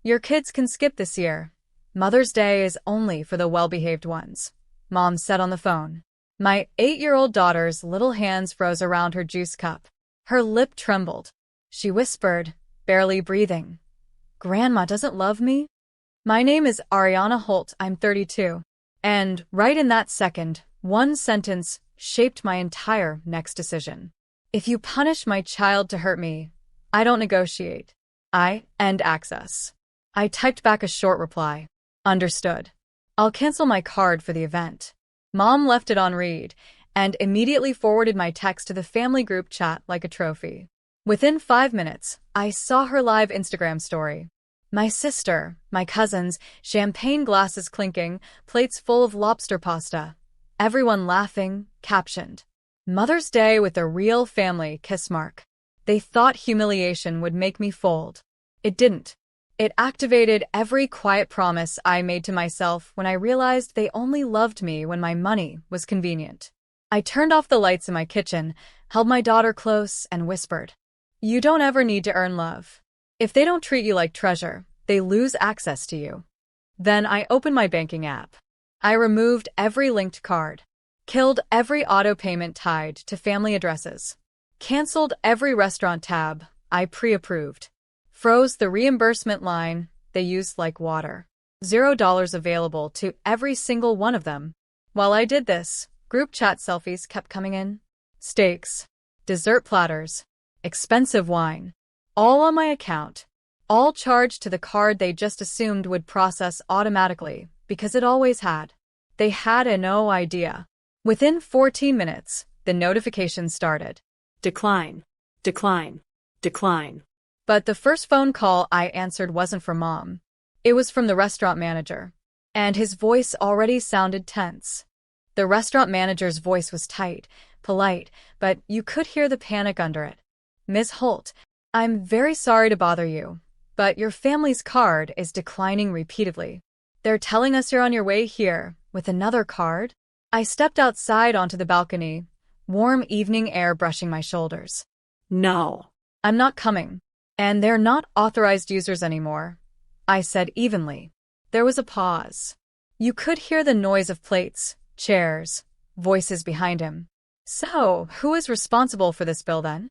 Your kids can skip this year. Mother's Day is only for the well-behaved ones, Mom said on the phone. My 8-year-old daughter's little hands froze around her juice cup. Her lip trembled. She whispered, barely breathing, Grandma doesn't love me? My name is Ariana Holt, I'm 32. And right in that second, one sentence shaped my entire next decision. If you punish my child to hurt me, I don't negotiate. I end access. I typed back a short reply. Understood. I'll cancel my card for the event. Mom left it on read and immediately forwarded my text to the family group chat like a trophy. Within 5 minutes, I saw her live Instagram story. My sister, my cousins, champagne glasses clinking, plates full of lobster pasta. Everyone laughing, captioned, Mother's Day with a real family, kiss mark. They thought humiliation would make me fold. It didn't. It activated every quiet promise I made to myself when I realized they only loved me when my money was convenient. I turned off the lights in my kitchen, held my daughter close, and whispered, You don't ever need to earn love. If they don't treat you like treasure, they lose access to you. Then I opened my banking app. I removed every linked card, killed every auto payment tied to family addresses, canceled every restaurant tab I pre-approved, froze the reimbursement line they used like water. $0 available to every single one of them. While I did this, group chat selfies kept coming in. Steaks, dessert platters, expensive wine, all on my account, all charged to the card they just assumed would process automatically, because it always had. They had no idea. Within 14 minutes, the notification started. Decline, decline, decline. But the first phone call I answered wasn't from Mom. It was from the restaurant manager, and his voice already sounded tense. The restaurant manager's voice was tight, polite, but you could hear the panic under it. Ms. Holt, I'm very sorry to bother you, but your family's card is declining repeatedly. They're telling us you're on your way here with another card? I stepped outside onto the balcony, warm evening air brushing my shoulders. No, I'm not coming. And they're not authorized users anymore, I said evenly. There was a pause. You could hear the noise of plates, chairs, voices behind him. So, who is responsible for this bill then?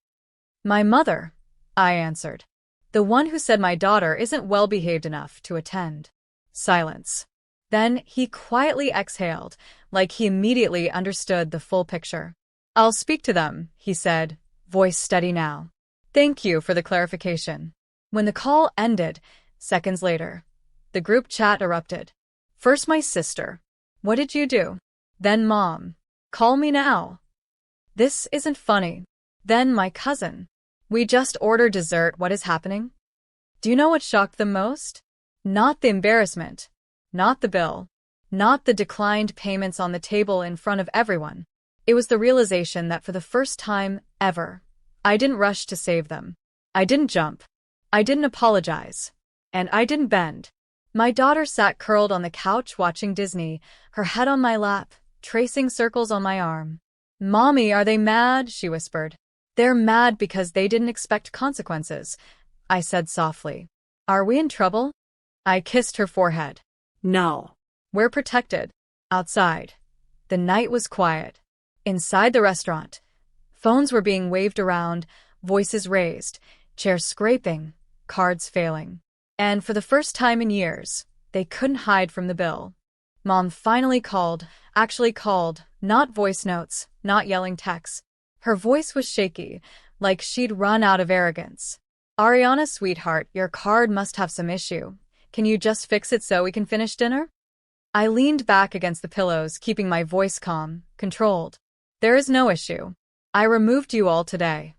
My mother, I answered. The one who said my daughter isn't well-behaved enough to attend. Silence. Then he quietly exhaled, like he immediately understood the full picture. I'll speak to them, he said, voice steady now. Thank you for the clarification. When the call ended, seconds later, the group chat erupted. First my sister. What did you do? Then Mom. Call me now. This isn't funny. Then my cousin. We just ordered dessert, what is happening? Do you know what shocked them most? Not the embarrassment. Not the bill. Not the declined payments on the table in front of everyone. It was the realization that for the first time ever, I didn't rush to save them. I didn't jump. I didn't apologize. And I didn't bend. My daughter sat curled on the couch watching Disney, her head on my lap, tracing circles on my arm. Mommy, are they mad? She whispered. They're mad because they didn't expect consequences, I said softly. Are we in trouble? I kissed her forehead. No. We're protected. Outside. The night was quiet. Inside the restaurant, phones were being waved around, voices raised, chairs scraping, cards failing. And for the first time in years, they couldn't hide from the bill. Mom finally called, actually called, not voice notes, not yelling texts. Her voice was shaky, like she'd run out of arrogance. Ariana, sweetheart, your card must have some issue. Can you just fix it so we can finish dinner? I leaned back against the pillows, keeping my voice calm, controlled. There is no issue. I removed you all today.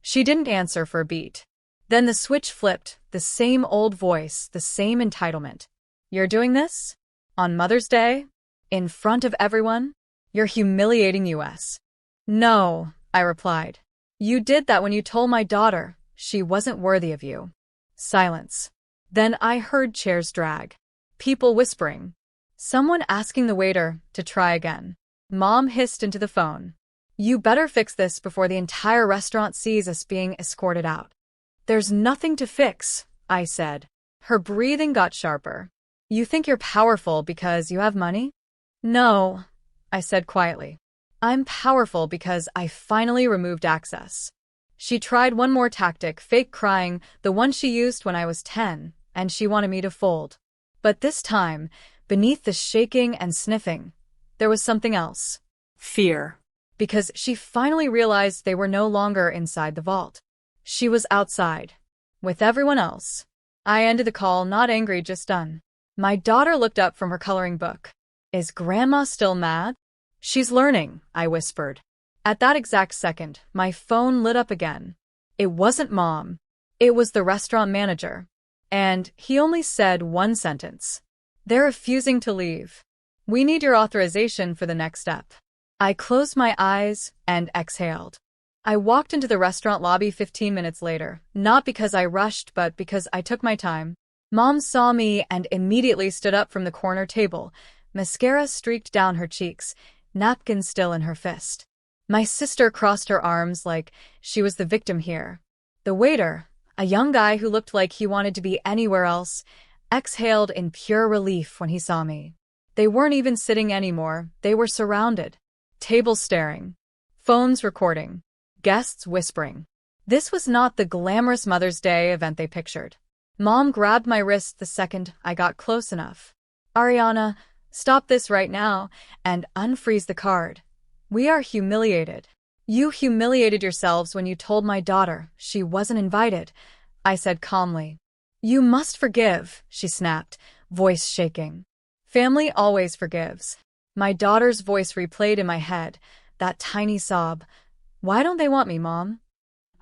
She didn't answer for a beat. Then the switch flipped, the same old voice, the same entitlement. You're doing this? On Mother's Day? In front of everyone? You're humiliating us. No, I replied. You did that when you told my daughter she wasn't worthy of you. Silence. Then I heard chairs drag. People whispering. Someone asking the waiter to try again. Mom hissed into the phone. You better fix this before the entire restaurant sees us being escorted out. There's nothing to fix, I said. Her breathing got sharper. You think you're powerful because you have money? No, I said quietly. I'm powerful because I finally removed access. She tried one more tactic, fake crying, the one she used when I was 10, and she wanted me to fold. But this time, beneath the shaking and sniffing, there was something else. Fear. Because she finally realized they were no longer inside the vault. She was outside, with everyone else. I ended the call, not angry, just done. My daughter looked up from her coloring book. Is Grandma still mad? She's learning, I whispered. At that exact second, my phone lit up again. It wasn't Mom. It was the restaurant manager. And he only said one sentence. They're refusing to leave. We need your authorization for the next step. I closed my eyes and exhaled. I walked into the restaurant lobby 15 minutes later, not because I rushed, but because I took my time. Mom saw me and immediately stood up from the corner table. Mascara streaked down her cheeks, napkin still in her fist. My sister crossed her arms like she was the victim here. The waiter, a young guy who looked like he wanted to be anywhere else, exhaled in pure relief when he saw me. They weren't even sitting anymore, they were surrounded. Tables staring. Phones recording. Guests whispering. This was not the glamorous Mother's Day event they pictured. Mom grabbed my wrist the second I got close enough. Ariana, stop this right now and unfreeze the card. We are humiliated. You humiliated yourselves when you told my daughter she wasn't invited, I said calmly. You must forgive, she snapped, voice shaking. Family always forgives. My daughter's voice replayed in my head, that tiny sob. Why don't they want me, Mom?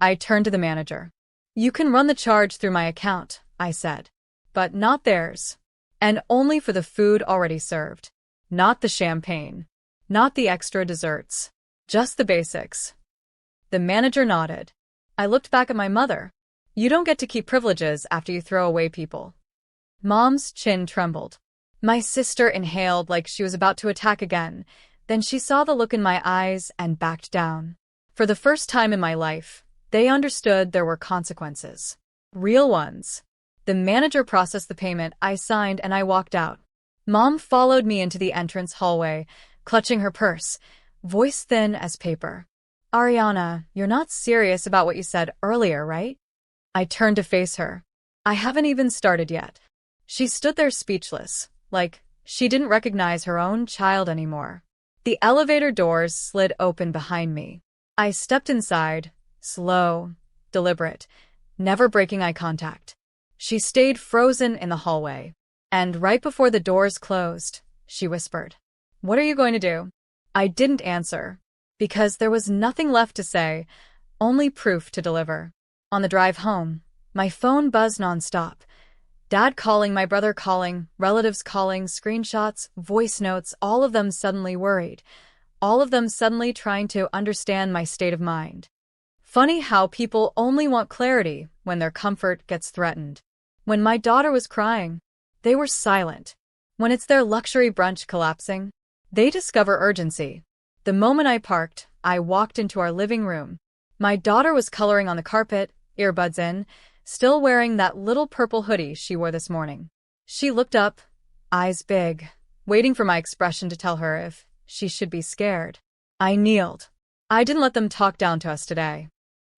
I turned to the manager. You can run the charge through my account, I said. But not theirs. And only for the food already served. Not the champagne. Not the extra desserts. Just the basics. The manager nodded. I looked back at my mother. You don't get to keep privileges after you throw away people. Mom's chin trembled. My sister inhaled like she was about to attack again. Then she saw the look in my eyes and backed down. For the first time in my life, they understood there were consequences. Real ones. The manager processed the payment, I signed, and I walked out. Mom followed me into the entrance hallway, clutching her purse, voice thin as paper. Ariana, you're not serious about what you said earlier, right? I turned to face her. I haven't even started yet. She stood there speechless, like she didn't recognize her own child anymore. The elevator doors slid open behind me. I stepped inside, slow, deliberate, never breaking eye contact. She stayed frozen in the hallway. And right before the doors closed, she whispered, "What are you going to do?" I didn't answer, because there was nothing left to say, only proof to deliver. On the drive home, my phone buzzed nonstop. Dad calling, my brother calling, relatives calling, screenshots, voice notes, all of them suddenly worried. All of them suddenly trying to understand my state of mind. Funny how people only want clarity when their comfort gets threatened. When my daughter was crying, they were silent. When it's their luxury brunch collapsing, they discover urgency. The moment I parked, I walked into our living room. My daughter was coloring on the carpet, earbuds in, still wearing that little purple hoodie she wore this morning. She looked up, eyes big, waiting for my expression to tell her if she should be scared. I kneeled. I didn't let them talk down to us today.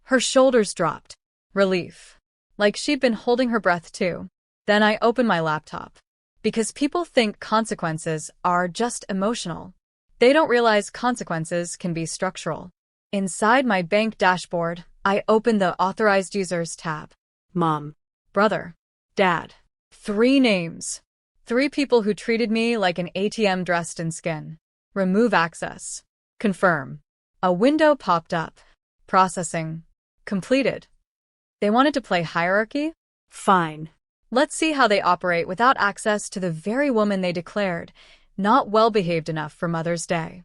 Her shoulders dropped. Relief. Like she'd been holding her breath too. Then I opened my laptop. Because people think consequences are just emotional. They don't realize consequences can be structural. Inside my bank dashboard, I opened the Authorized Users tab. Mom. Brother. Dad. 3 names. 3 people who treated me like an ATM dressed in skin. Remove access. Confirm. A window popped up. Processing. Completed. They wanted to play hierarchy? Fine. Let's see how they operate without access to the very woman they declared not well-behaved enough for Mother's Day.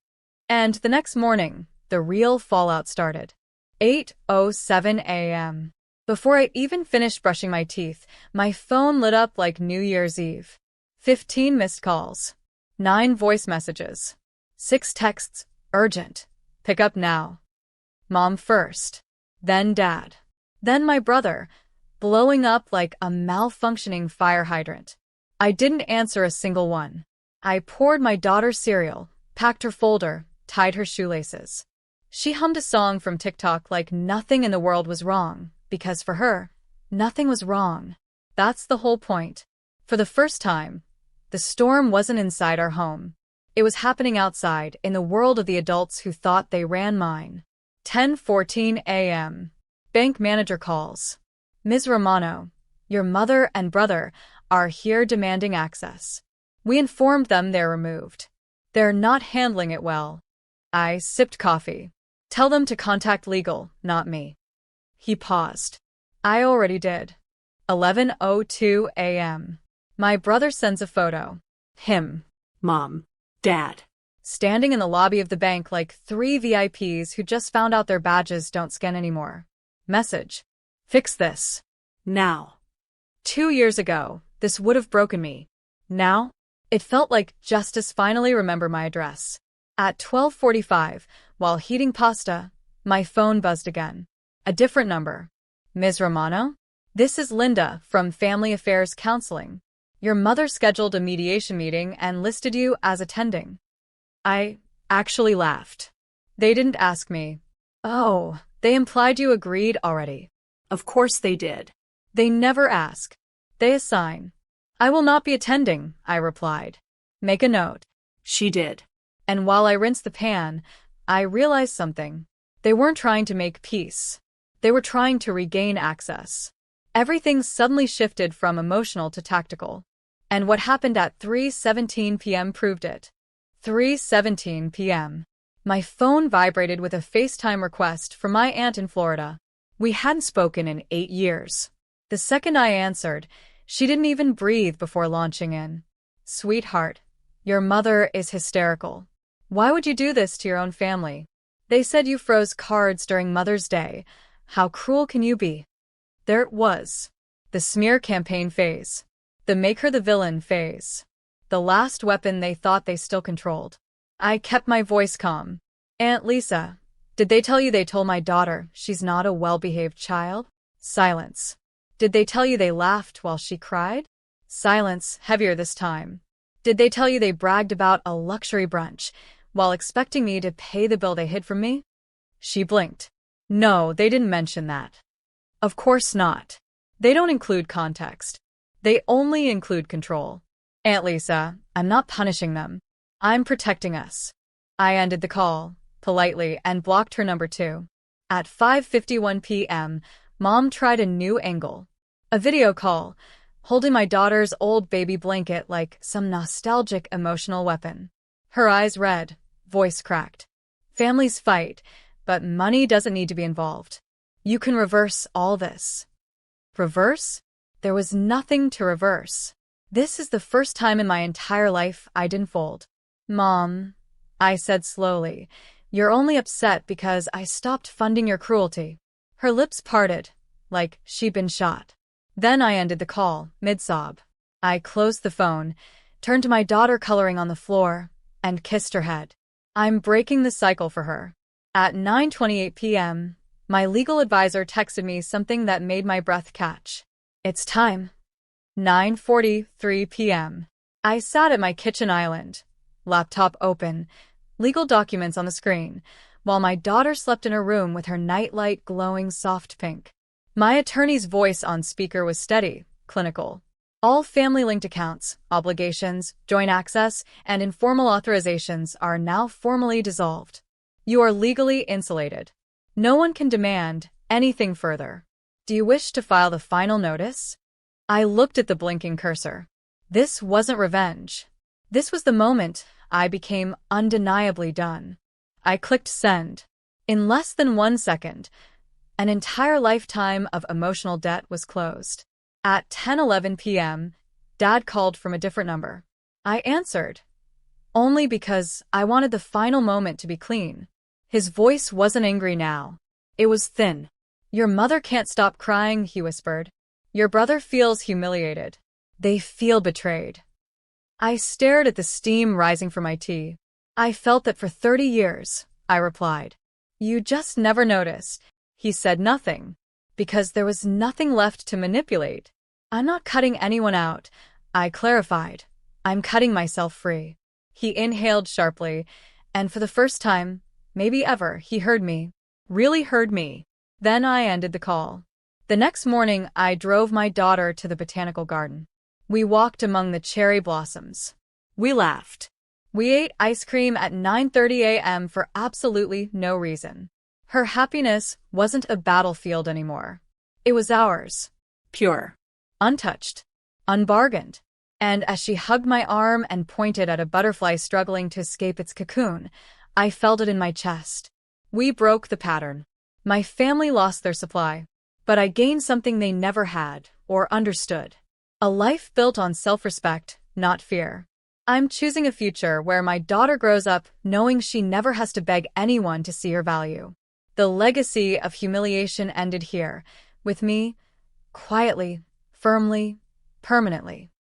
And the next morning, the real fallout started. 8:07 a.m. Before I even finished brushing my teeth, my phone lit up like New Year's Eve. 15 missed calls. 9 voice messages. 6 texts, urgent. Pick up now. Mom first. Then Dad. Then my brother. blowing up like a malfunctioning fire hydrant. I didn't answer a single one. I poured my daughter's cereal, packed her folder, tied her shoelaces. She hummed a song from TikTok like nothing in the world was wrong, because for her, nothing was wrong. That's the whole point. For the first time, the storm wasn't inside our home. It was happening outside, in the world of the adults who thought they ran mine. 10:14 a.m. Bank manager calls. Ms. Romano, your mother and brother are here demanding access. We informed them they're removed. They're not handling it well. I sipped coffee. Tell them to contact legal, not me. He paused. I already did. 11:02 a.m. My brother sends a photo. Him. Mom. Dad. Standing in the lobby of the bank like three VIPs who just found out their badges don't scan anymore. Message. Fix this. Now. 2 years ago, this would have broken me. Now, it felt like justice finally remembered my address. At 12:45, while heating pasta, my phone buzzed again. A different number. Ms. Romano? This is Linda from Family Affairs Counseling. Your mother scheduled a mediation meeting and listed you as attending. I actually laughed. They didn't ask me. Oh, they implied you agreed already. Of course they did. They never ask. They assign. I will not be attending, I replied. Make a note. She did. And while I rinsed the pan, I realized something. They weren't trying to make peace. They were trying to regain access. Everything suddenly shifted from emotional to tactical. And what happened at 3:17 p.m. proved it. 3:17 p.m. My phone vibrated with a FaceTime request from my aunt in Florida. We hadn't spoken in 8 years. The second I answered, she didn't even breathe before launching in. Sweetheart, your mother is hysterical. Why would you do this to your own family? They said you froze cards during Mother's Day. How cruel can you be? There it was. The smear campaign phase. The make her the villain phase. The last weapon they thought they still controlled. I kept my voice calm. Aunt Lisa, did they tell you they told my daughter she's not a well-behaved child? Silence. Did they tell you they laughed while she cried? Silence, heavier this time. Did they tell you they bragged about a luxury brunch while expecting me to pay the bill they hid from me? She blinked. No, they didn't mention that. Of course not. They don't include context. They only include control. Aunt Lisa, I'm not punishing them. I'm protecting us. I ended the call, politely, and blocked her number too. At 5:51 p.m., Mom tried a new angle. A video call, holding my daughter's old baby blanket like some nostalgic emotional weapon. Her eyes red, voice cracked. Families fight, but money doesn't need to be involved. You can reverse all this. Reverse? There was nothing to reverse. This is the first time in my entire life I didn't fold. Mom, I said slowly, you're only upset because I stopped funding your cruelty. Her lips parted, like she'd been shot. Then I ended the call, mid-sob. I closed the phone, turned to my daughter coloring on the floor, and kissed her head. I'm breaking the cycle for her. At 9:28 p.m., my legal advisor texted me something that made my breath catch. It's time. 9:43 p.m. I sat at my kitchen island, laptop open, legal documents on the screen, while my daughter slept in her room with her nightlight glowing soft pink. My attorney's voice on speaker was steady, clinical. All family-linked accounts, obligations, joint access, and informal authorizations are now formally dissolved. You are legally insulated. No one can demand anything further. Do you wish to file the final notice? I looked at the blinking cursor. This wasn't revenge. This was the moment I became undeniably done. I clicked send. In less than 1 second, an entire lifetime of emotional debt was closed. At 10:11 p.m., Dad called from a different number. I answered, only because I wanted the final moment to be clean. His voice wasn't angry now. It was thin. Your mother can't stop crying, he whispered. Your brother feels humiliated. They feel betrayed. I stared at the steam rising from my tea. I felt that for 30 years, I replied. You just never noticed. He said nothing. because there was nothing left to manipulate. I'm not cutting anyone out, I clarified. I'm cutting myself free. He inhaled sharply, and for the first time, maybe ever, he heard me. Really heard me. Then I ended the call. The next morning, I drove my daughter to the botanical garden. We walked among the cherry blossoms. We laughed. We ate ice cream at 9:30 a.m. for absolutely no reason. Her happiness wasn't a battlefield anymore. It was ours. Pure. Untouched. Unbargained. And as she hugged my arm and pointed at a butterfly struggling to escape its cocoon, I felt it in my chest. We broke the pattern. My family lost their supply, but I gained something they never had or understood. A life built on self-respect, not fear. I'm choosing a future where my daughter grows up knowing she never has to beg anyone to see her value. The legacy of humiliation ended here, with me, quietly, firmly, permanently.